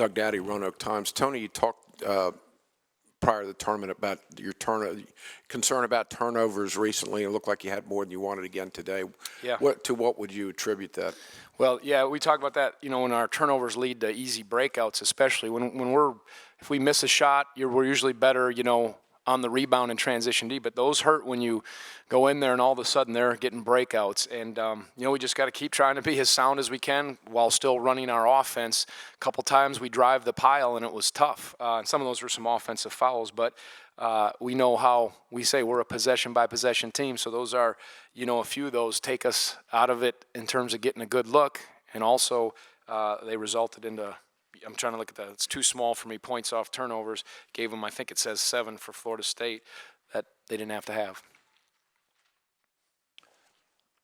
Doug Daddy, Roanoke Times. Tony, you talked prior to the tournament about your concern about turnovers recently. It looked like you had more than you wanted again today. Yeah. What would you attribute that? Well, yeah, we talk about that, when our turnovers lead to easy breakouts, especially if we miss a shot, we're usually better, on the rebound and transition D, but those hurt when you go in there and all of a sudden they're getting breakouts. And, we just got to keep trying to be as sound as we can while still running our offense. A couple times we drive the pile and it was tough. And some of those were some offensive fouls, but we know how we say we're a possession-by-possession team, so those are, a few of those take us out of it in terms of getting a good look, and also they resulted into, I'm trying to look at that, it's too small for me, points off turnovers, gave them, I think it says 7 for Florida State, that they didn't have to have.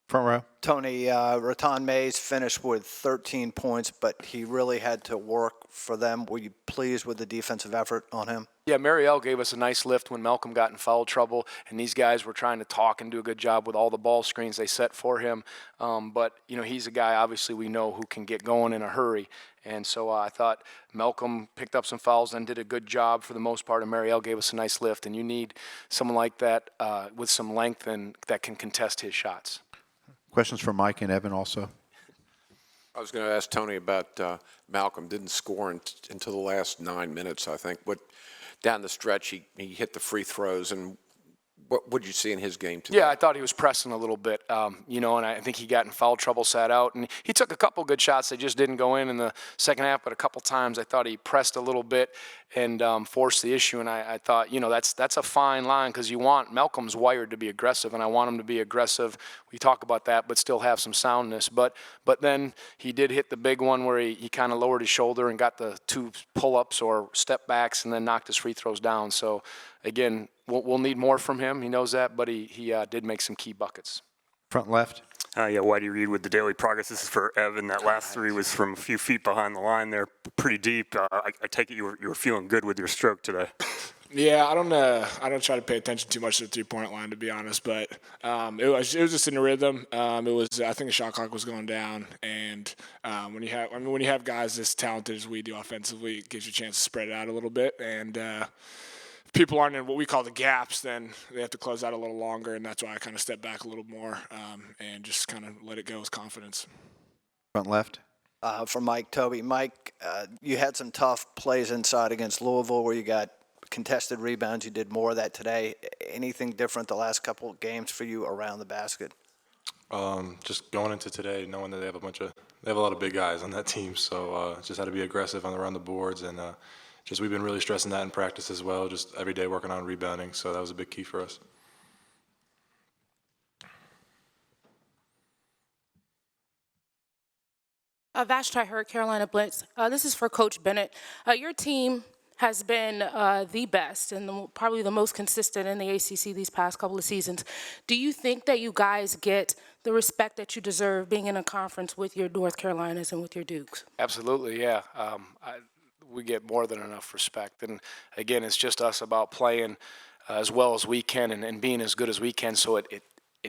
Front row. Tony, Raton Mays finished with 13 points, but he really had to work for them. Were you pleased with the defensive effort on him? Yeah, Mariel gave us a nice lift when Malcolm got in foul trouble, and these guys were trying to talk and do a good job with all the ball screens they set for him. But, he's a guy, obviously, we know who can get going in a hurry. And so I thought Malcolm picked up some fouls and did a good job for the most part, and Mariel gave us a nice lift. And you need someone like that with some length and that can contest his shots. Questions for Mike and Evan also. I was going to ask Tony about Malcolm. Didn't score until the last 9 minutes, I think. But down the stretch, he hit the free throws. And what did you see in his game today? Yeah, I thought he was pressing a little bit, and I think he got in foul trouble, sat out. And he took a couple good shots. They just didn't go in the second half, but a couple times I thought he pressed a little bit and forced the issue. And I thought, that's a fine line because Malcolm's wired to be aggressive, and I want him to be aggressive. We talk about that, but still have some soundness. But then he did hit the big one where he kind of lowered his shoulder and got the 2 pull-ups or step backs and then knocked his free throws down. So, again, we'll need more from him. He knows that, but he did make some key buckets. Front left. Whitey Reed with the Daily Progress. This is for Evan. That last 3 was from a few feet behind the line there, pretty deep. I take it you were feeling good with your stroke today. Yeah, I don't try to pay attention too much to the three-point line, to be honest, but it was just in a rhythm. I think the shot clock was going down, and when you have guys as talented as we do offensively, it gives you a chance to spread it out a little bit, and if people aren't in what we call the gaps, then they have to close out a little longer, and that's why I kind of step back a little more and just kind of let it go with confidence. Front left. For Mike Tobey. Mike, you had some tough plays inside against Louisville where you got contested rebounds. You did more of that today. Anything different the last couple of games for you around the basket? Just going into today, knowing that they have a lot of big guys on that team, so just had to be aggressive around the boards, and we've been really stressing that in practice as well, just every day working on rebounding, so that was a big key for us. Vashti Hurt, Carolina Blitz. This is for Coach Bennett. Your team has been the best and probably the most consistent in the ACC these past couple of seasons. Do you think that you guys get the respect that you deserve being in a conference with your North Carolinas and with your Dukes? Absolutely, yeah. We get more than enough respect. And, again, it's just us about playing as well as we can and being as good as we can, so it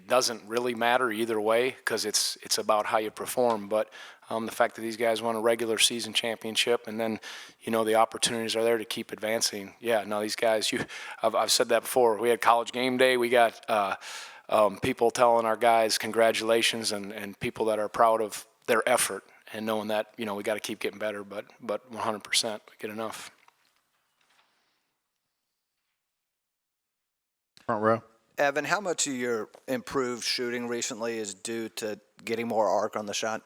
doesn't really matter either way because it's about how you perform. But the fact that these guys won a regular season championship and then, the opportunities are there to keep advancing. Yeah, no, these guys, I've said that before. We had college game day. We got people telling our guys congratulations and people that are proud of their effort and knowing that, we got to keep getting better, but 100% we get enough. Front row. Evan, how much of your improved shooting recently is due to getting more arc on the shot?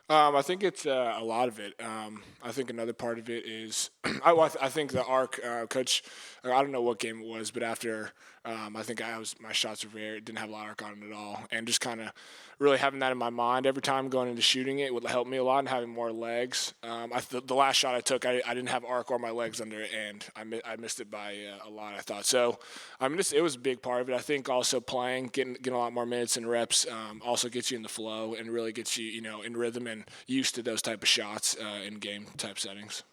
I think it's a lot of it. I think another part of it is I think the arc, Coach, I don't know what game it was, but after I think my shots were didn't have a lot of arc on it at all. And just kind of really having that in my mind every time going into shooting it would help me a lot, and having more legs. The last shot I took, I didn't have arc or my legs under it, and I missed it by a lot, I thought. So, it was a big part of it. I think also playing, getting a lot more minutes and reps also gets you in the flow and really gets you, in rhythm and used to those type of shots in game type settings.